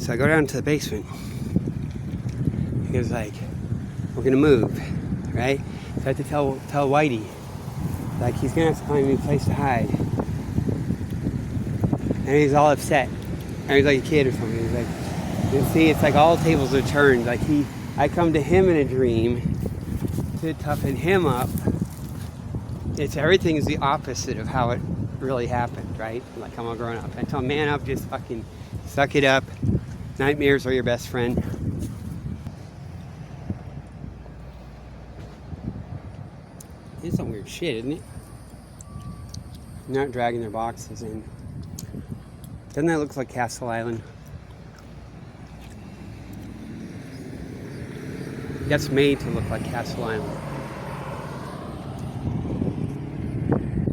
So I go down to the basement. He goes like, we're gonna move, right? So I have to tell Whitey, like he's gonna have to find a new place to hide. And he's all upset. And he's like a kid or something. He's like, you see, it's like all tables are turned. Like I come to him in a dream to toughen him up. Everything is the opposite of how it really happened, right? Like I'm all grown up. I tell him, man up, just fucking suck it up. Nightmares are your best friend. It's some weird shit, isn't it? They're not dragging their boxes in. Doesn't that look like Castle Island? That's made to look like Castle Island.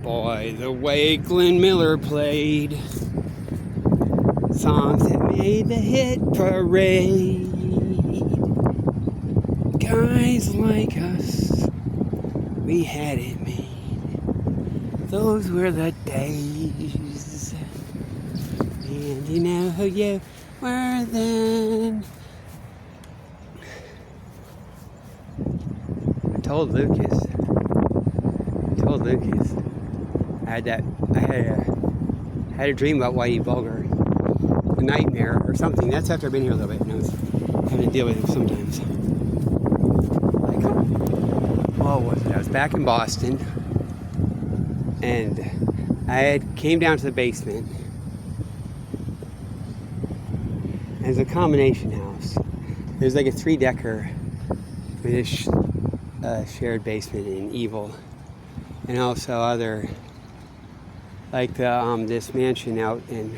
Boy, the way Glenn Miller played songs that made the hit parade. Guys like us, we had it made. Those were the days. And you know who you were then. I told Lucas. I had a dream about Whitey Bulger. A nightmare or something. That's after I've been here a little bit and I was having to deal with him sometimes. Like, what was it? I was back in Boston and I came down to the basement. And it's a combination house. There's like a 3-decker with a shared basement in Evil. And also other, like the this mansion out in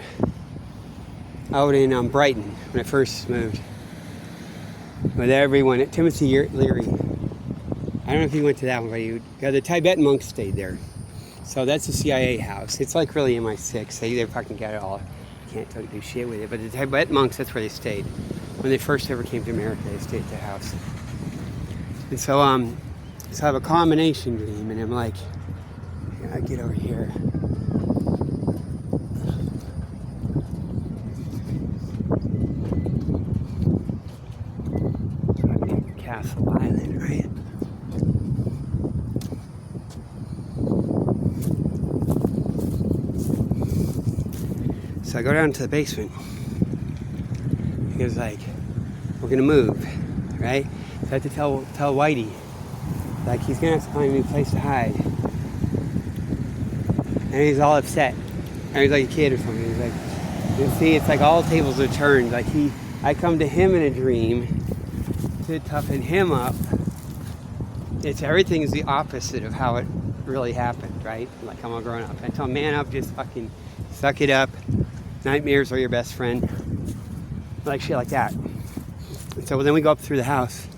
Brighton when I first moved. With everyone, Timothy Leary. I don't know if he went to that one, but the Tibetan monks stayed there. So that's the CIA house. It's like really MI6. They fucking got it all. Can't totally do shit with it. But the Tibetan monks, that's where they stayed. When they first ever came to America, they stayed at the house. And so I have a combination dream, and I'm like, I get over here. Castle Island, right? So I go down to the basement. He goes like, we're gonna move, right? So I have to tell Whitey, like he's gonna have to find a new place to hide. And he's all upset. And he's like a kid or something. He's like, you see, it's like all tables are turned. Like I come to him in a dream to toughen him up. Everything is the opposite of how it really happened, right? Like I'm all grown up. I tell him, man up, just fucking suck it up. Nightmares are your best friend. Like shit like that. And so then we go up through the house.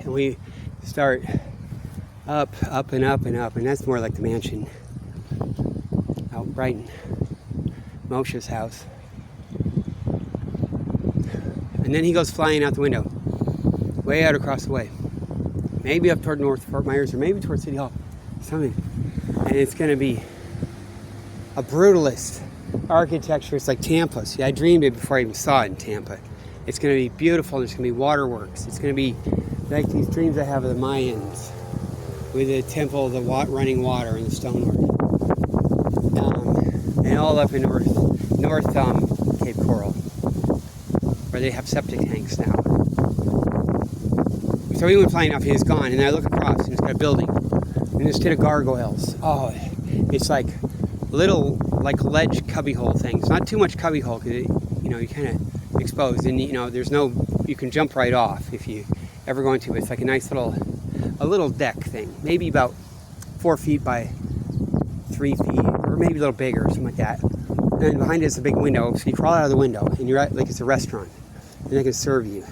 And we start up and up and up, and that's more like the mansion out Brighton, Moshe's house. And then he goes flying out the window, way out across the way, maybe up toward North Fort Myers or maybe toward City Hall, something. And it's going to be a brutalist architecture. It's like Tampa. See, I dreamed it before I even saw it in Tampa. It's going to be beautiful. There's going to be waterworks. It's going to be like these dreams I have of the Mayans, with the temple, the running water, and the stonework. And all up in North Cape Coral, where they have septic tanks now. So he went flying up, he was gone, and I look across, and it's got a building, and instead of gargoyles, it's like little, like ledge cubbyhole things. Not too much cubbyhole, because you're kind of exposed, and there's no, you can jump right off if you ever go into it. It's like a nice little deck thing, maybe about 4 feet by 3 feet, or maybe a little bigger, or something like that. And behind it is a big window, so you crawl out of the window, and you're at, like it's a restaurant, and they can serve you.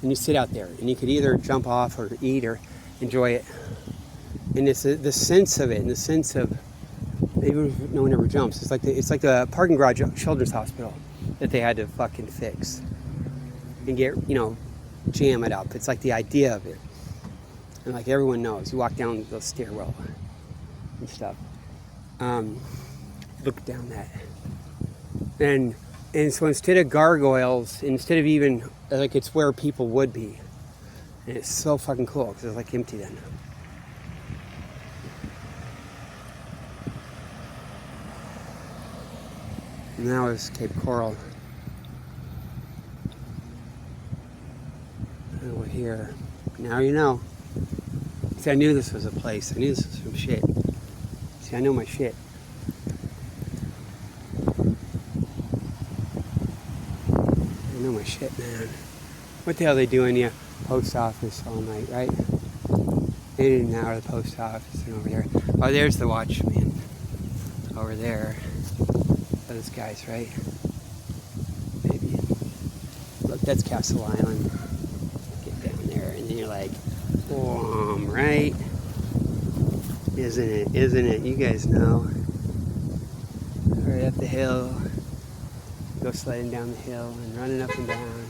And you sit out there, and you could either jump off or eat or enjoy it. And it's the sense of it, and the sense of, even if no one ever jumps, it's like the parking garage at Children's Hospital that they had to fucking fix and get, jam it up. It's like the idea of it. And like everyone knows, you walk down the stairwell and stuff. Look down that. And And so instead of gargoyles, instead of even, like, it's where people would be. And it's so fucking cool because it's like empty then. And that was Cape Coral. And we're here. Now you know. See, I knew this was a place. I knew this was some shit. See, I know my shit. I know my shit, man. What the hell are they doing? Yeah, post office all night, right? They didn't hour the post office and over there. Oh, there's the watchman. Over there. Those guys, right? Maybe. Look, that's Castle Island. Get down there, and then you're like, right? Isn't it? Isn't it? You guys know. Right up the hill. Go sliding down the hill and running up and down.